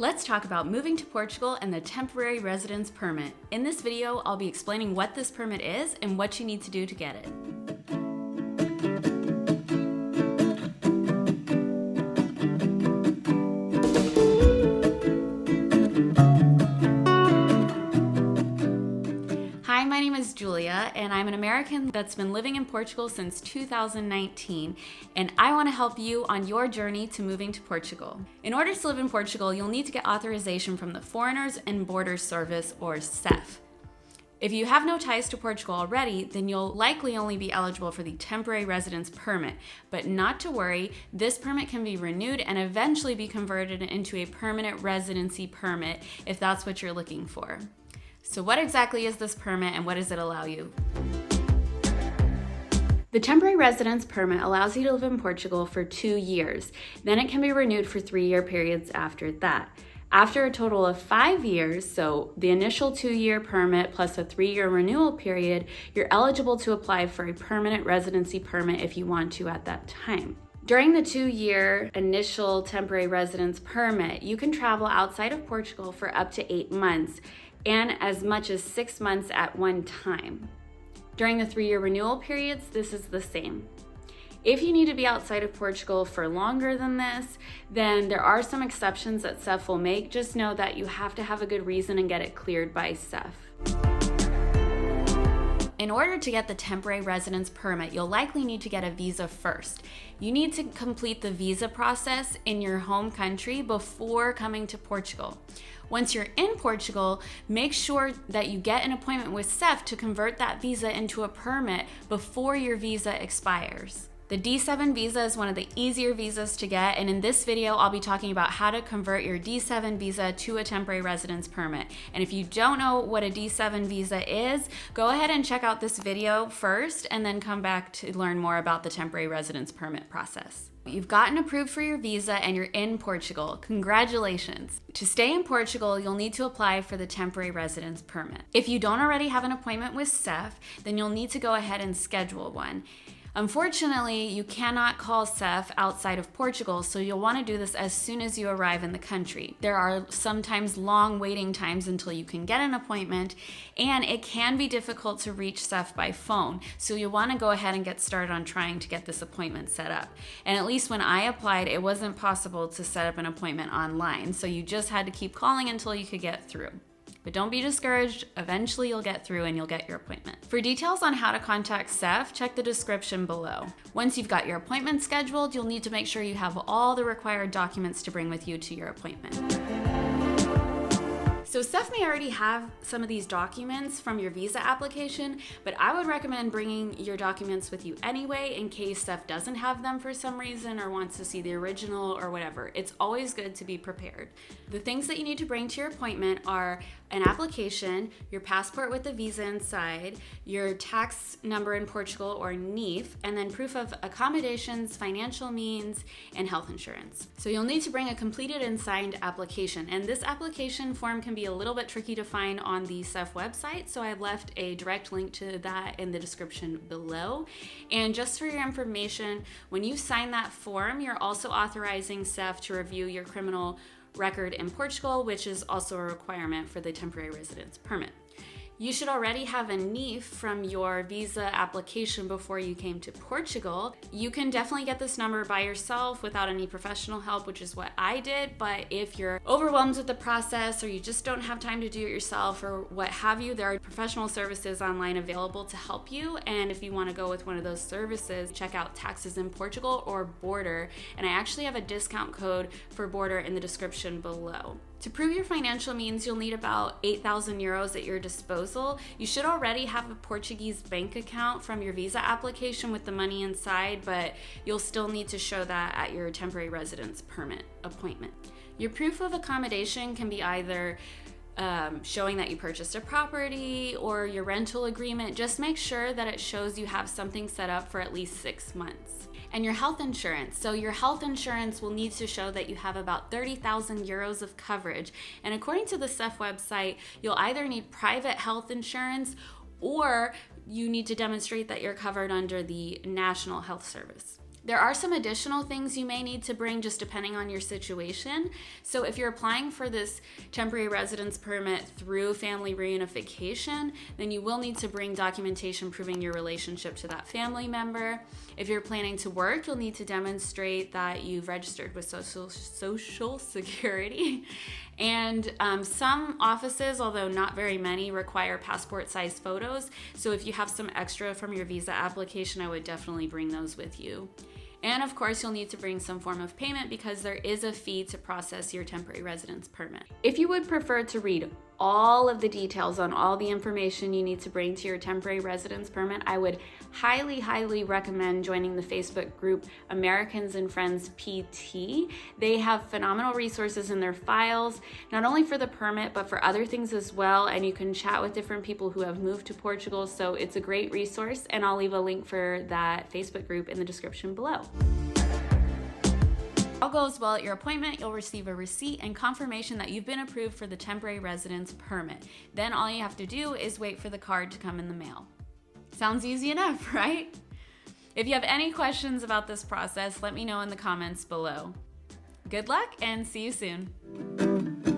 Let's talk about moving to Portugal and the temporary residence permit. In this video, I'll be explaining what this permit is and what you need to do to get it. Hi, my name is Julia, and I'm an American that's been living in Portugal since 2019, and I want to help you on your journey to moving to Portugal. In order to live in Portugal, you'll need to get authorization from the Foreigners and Borders Service, or CEF. If you have no ties to Portugal already, then you'll likely only be eligible for the temporary residence permit. But not to worry, this permit can be renewed and eventually be converted into a permanent residency permit if that's what you're looking for. So what exactly is this permit and what does it allow you? The temporary residence permit allows you to live in Portugal for 2 years. Then it can be renewed for 3-year periods after that. After a total of 5 years, so the initial 2-year permit plus a 3-year renewal period, you're eligible to apply for a permanent residency permit if you want to at that time. During the 2-year initial temporary residence permit, you can travel outside of Portugal for up to 8 months and as much as 6 months at one time. During the 3-year renewal periods, this is the same. If you need to be outside of Portugal for longer than this, then there are some exceptions that CEF will make. Just know that you have to have a good reason and get it cleared by CEF. In order to get the temporary residence permit, you'll likely need to get a visa first. You need to complete the visa process in your home country before coming to Portugal. Once you're in Portugal, make sure that you get an appointment with CEF to convert that visa into a permit before your visa expires. The D7 visa is one of the easier visas to get, and in this video, I'll be talking about how to convert your D7 visa to a temporary residence permit. And if you don't know what a D7 visa is, go ahead and check out this video first and then come back to learn more about the temporary residence permit process. You've gotten approved for your visa and you're in Portugal. Congratulations. To stay in Portugal, you'll need to apply for the temporary residence permit. If you don't already have an appointment with CEF, then you'll need to go ahead and schedule one. Unfortunately, you cannot call CEF outside of Portugal, so you'll want to do this as soon as you arrive in the country. There are sometimes long waiting times until you can get an appointment, and it can be difficult to reach CEF by phone, so you'll want to go ahead and get started on trying to get this appointment set up. And at least when I applied, it wasn't possible to set up an appointment online, so you just had to keep calling until you could get through. But don't be discouraged, eventually you'll get through and you'll get your appointment. For details on how to contact CEF, check the description below. Once you've got your appointment scheduled, you'll need to make sure you have all the required documents to bring with you to your appointment. So CEF may already have some of these documents from your visa application, but I would recommend bringing your documents with you anyway in case CEF doesn't have them for some reason or wants to see the original or whatever. It's always good to be prepared. The things that you need to bring to your appointment are an application, your passport with the visa inside, your tax number in Portugal or NIF, and then proof of accommodations, financial means, and health insurance. So you'll need to bring a completed and signed application, and this application form can be a little bit tricky to find on the CEF website, so I've left a direct link to that in the description below. And just for your information, when you sign that form, you're also authorizing CEF to review your criminal record in Portugal, which is also a requirement for the temporary residence permit. You should already have a NIF from your visa application before you came to Portugal. You can definitely get this number by yourself without any professional help, which is what I did, but if you're overwhelmed with the process or you just don't have time to do it yourself or what have you, there are professional services online available to help you, and if you want to go with one of those services, check out Taxes in Portugal or Border, and I actually have a discount code for Border in the description below. To prove your financial means, you'll need about 8,000 euros at your disposal. You should already have a Portuguese bank account from your visa application with the money inside, but you'll still need to show that at your temporary residence permit appointment. Your proof of accommodation can be either showing that you purchased a property or your rental agreement. Just make sure that it shows you have something set up for at least 6 months. And your health insurance. So your health insurance will need to show that you have about 30,000 euros of coverage. And according to the CEF website, you'll either need private health insurance or you need to demonstrate that you're covered under the National Health Service. There are some additional things you may need to bring just depending on your situation. So if you're applying for this temporary residence permit through family reunification, then you will need to bring documentation proving your relationship to that family member. If you're planning to work, you'll need to demonstrate that you've registered with Social Security. And some offices, although not very many, require passport-sized photos. So if you have some extra from your visa application, I would definitely bring those with you. And of course, you'll need to bring some form of payment because there is a fee to process your temporary residence permit. If you would prefer to read all of the details on all the information you need to bring to your temporary residence permit, I would highly, highly recommend joining the Facebook group Americans and Friends PT. They have phenomenal resources in their files, not only for the permit, but for other things as well. And you can chat with different people who have moved to Portugal. So it's a great resource. And I'll leave a link for that Facebook group in the description below. All goes well at your appointment, you'll receive a receipt and confirmation that you've been approved for the temporary residence permit. Then all you have to do is wait for the card to come in the mail. Sounds easy enough, right? If you have any questions about this process, let me know in the comments below. Good luck and see you soon.